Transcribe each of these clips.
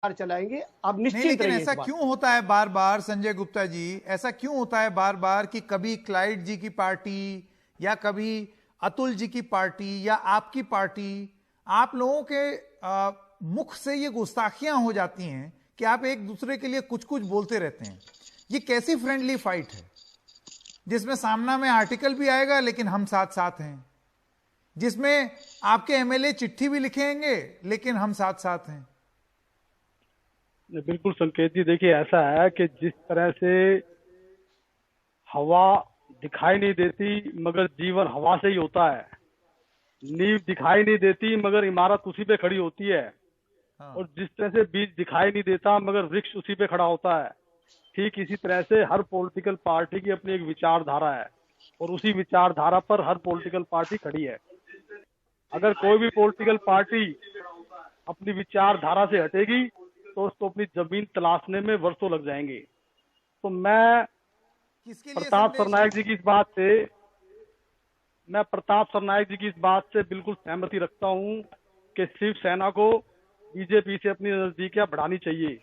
चलाएंगे। आप नहीं, निश्चिंत लेकिन रहिए। ऐसा क्यों होता है बार बार संजय गुप्ता जी, ऐसा क्यों होता है बार बार कि कभी क्लाइड जी की पार्टी या कभी अतुल जी की पार्टी या आपकी पार्टी, आप लोगों के मुख से ये गुस्ताखियां हो जाती हैं कि आप एक दूसरे के लिए कुछ कुछ बोलते रहते हैं। ये कैसी फ्रेंडली फाइट है जिसमें सामना में आर्टिकल भी आएगा लेकिन हम साथ साथ हैं, जिसमें आपके एमएलए चिट्ठी भी लिखेंगे लेकिन हम साथ साथ हैं। बिल्कुल संकेत जी, देखिए ऐसा है कि जिस तरह से हवा दिखाई नहीं देती मगर जीवन हवा से ही होता है, नींव दिखाई नहीं देती मगर इमारत उसी पे खड़ी होती है। हाँ। और जिस तरह से बीज दिखाई नहीं देता मगर वृक्ष उसी पे खड़ा होता है, ठीक इसी तरह से हर पॉलिटिकल पार्टी की अपनी एक विचारधारा है और उसी विचारधारा पर हर पॉलिटिकल पार्टी खड़ी है। अगर कोई भी पॉलिटिकल पार्टी अपनी विचारधारा से हटेगी तो उसको अपनी जमीन तलाशने में वर्षों लग जाएंगे। तो मैं प्रताप सरनायक जी की इस बात से बिल्कुल सहमति रखता हूं कि शिवसेना को बीजेपी से अपनी नजदीकियां बढ़ानी चाहिए,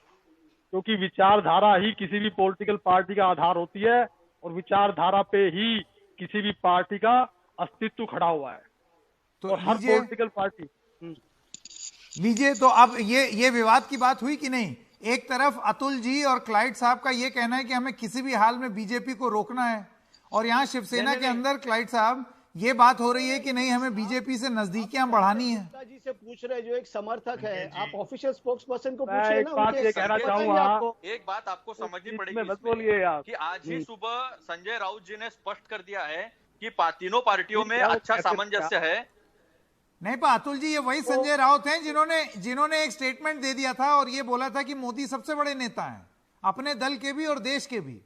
क्योंकि विचारधारा ही किसी भी पॉलिटिकल पार्टी का आधार होती है और विचारधारा पे ही किसी भी पार्टी का अस्तित्व खड़ा हुआ है। तो और हर पॉलिटिकल पार्टी लीजिए, तो अब ये विवाद की बात हुई कि नहीं? एक तरफ अतुल जी और क्लाइड साहब का ये कहना है कि हमें किसी भी हाल में बीजेपी को रोकना है, और यहाँ शिवसेना के अंदर क्लाइड साहब ये बात हो रही है कि नहीं, हमें बीजेपी से नजदीकियां बढ़ानी है। जी से पूछ रहे जो एक समर्थक है, आप ऑफिशियल स्पोक्स पर्सन को पूछ रहे हैं ना। बात ये कहना चाहूंगा, एक बात आपको समझनी पड़ेगी कि आज ही सुबह संजय राउत जी ने स्पष्ट कर दिया है कि तीनों पार्टियों में अच्छा सामंजस्य है। नहीं, पर अतुल जी ये वही संजय राउत हैं जिन्होंने एक स्टेटमेंट दे दिया था और ये बोला था कि मोदी सबसे बड़े नेता हैं, अपने दल के भी और देश के भी।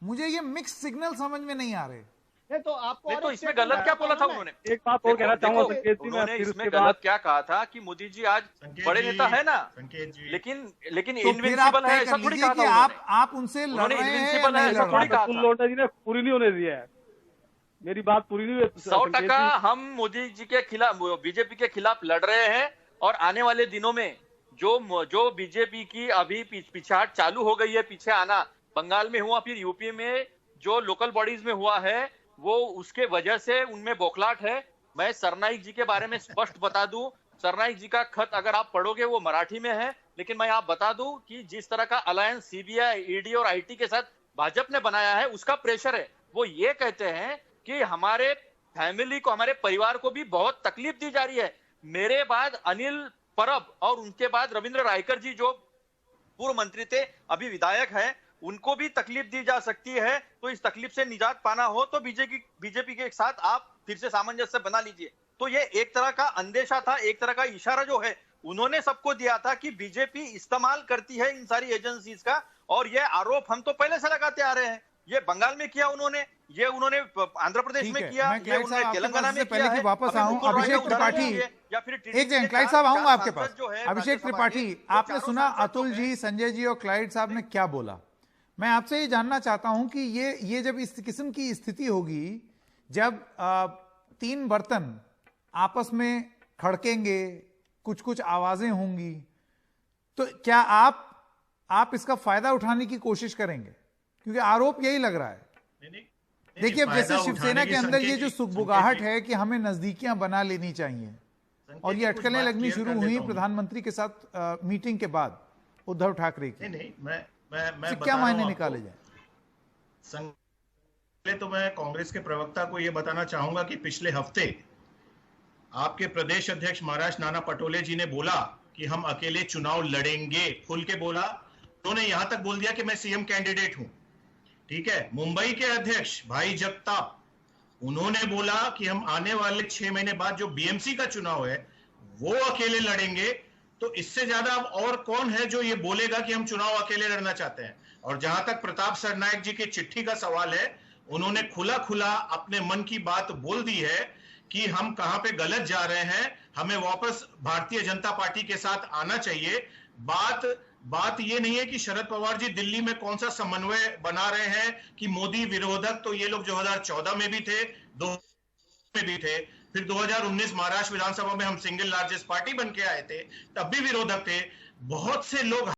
मुझे ये मिक्स सिग्नल समझ में नहीं आ रहे। नहीं तो आपको नहीं, तो इसमें गलत क्या बोला था उन्होंने? एक बात और कहना चाहूंगा संकेत जी, उन्होंने इसमें गलत क्या कहा था कि मोदी जी आज बड़े नेता है ना, लेकिन इनविंसिबल है ऐसा थोड़ी कहा था आप उनसे लड़ रहे हैं, इनविंसिबल है ऐसा थोड़ी कहा था। लोटा जी ने पूरी नहीं होने दिया है, मेरी बात पूरी नहीं हुई। 100% हम मोदी जी के खिलाफ, बीजेपी के खिलाफ लड़ रहे हैं, और आने वाले दिनों में जो बीजेपी की अभी पिछाहट चालू हो गई है, पीछे आना बंगाल में हुआ, फिर यूपी में जो लोकल बॉडीज में हुआ है, वो उसके वजह से उनमें बौखलाहट है। मैं सरनाईक जी के बारे में स्पष्ट बता दूं, सरनाईक जी का खत अगर आप पढ़ोगे वो मराठी में है, लेकिन मैं आप बता दूं कि जिस तरह का अलायंस सीबीआई, ईडी और आईटी के साथ भाजपा ने बनाया है, उसका प्रेशर है। वो ये कहते हैं कि हमारे फैमिली को, हमारे परिवार को भी बहुत तकलीफ दी जा रही है। मेरे बाद अनिल परब और उनके बाद रविंद्र रायकर जी जो पूर्व मंत्री थे, अभी विधायक है, उनको भी तकलीफ दी जा सकती है। तो इस तकलीफ से निजात पाना हो तो बीजेपी के साथ आप फिर से सामंजस्य बना लीजिए। तो ये एक तरह का अंदेशा था, एक तरह का इशारा जो है उन्होंने सबको दिया था कि बीजेपी इस्तेमाल करती है इन सारी एजेंसीज का। और ये आरोप हम तो पहले से लगाते आ रहे हैं। ये बंगाल में किया उन्होंने, ये उन्होंने आंध्र प्रदेश में किया, ये उन्होंने तेलंगाना में किया है। वापस आऊं अभिषेक त्रिपाठी, या फिर एक सेकंड क्लाइड साहब आऊंगा आपके पास। अभिषेक त्रिपाठी, आपने सुना अतुल जी, संजय जी और क्लाइड साहब ने क्या बोला? मैं आपसे ये जानना चाहता हूं कि ये जब इस किस्म की स्थिति होगी, जब तीन बर्तन आपस में खड़केंगे, कुछ कुछ आवाजें होंगी, तो क्या आप इसका फायदा उठाने की कोशिश करेंगे? क्योंकि आरोप यही लग रहा है। देखिए, अब जैसे शिवसेना के अंदर ये जो सुगबुगाहट है कि हमें नजदीकियां बना लेनी चाहिए, और ये अटकलें लगनी शुरू हुई प्रधानमंत्री के साथ मीटिंग के बाद उद्धव ठाकरे की। नहीं, मैं क्या मायने निकाले जाए? पहले तो मैं कांग्रेस के प्रवक्ता को यह बताना चाहूंगा कि पिछले हफ्ते आपके प्रदेश अध्यक्ष महाराष्ट्र नाना पटोले जी ने बोला कि हम अकेले चुनाव लड़ेंगे, खुल के बोला। उन्होंने यहां तक बोल दिया कि मैं सीएम कैंडिडेट हूं। ठीक है। मुंबई के अध्यक्ष भाई जगताप, उन्होंने बोला कि हम आने वाले 6 महीने बाद जो बीएमसी का चुनाव है वो अकेले लड़ेंगे। तो इससे ज्यादा अब और कौन है जो ये बोलेगा कि हम चुनाव अकेले लड़ना चाहते हैं? और जहां तक प्रताप सरनायक जी की चिट्ठी का सवाल है, उन्होंने खुला खुला अपने मन की बात बोल दी है कि हम कहां पे गलत जा रहे हैं, हमें वापस भारतीय जनता पार्टी के साथ आना चाहिए। बात ये नहीं है कि शरद पवार जी दिल्ली में कौन सा समन्वय बना रहे हैं कि मोदी विरोधक तो ये लोग 2014 में भी थे, 2000 में भी थे, फिर 2019 महाराष्ट्र विधानसभा में हम सिंगल लार्जेस्ट पार्टी बन के आए थे, तब भी विरोधक थे। बहुत से लोग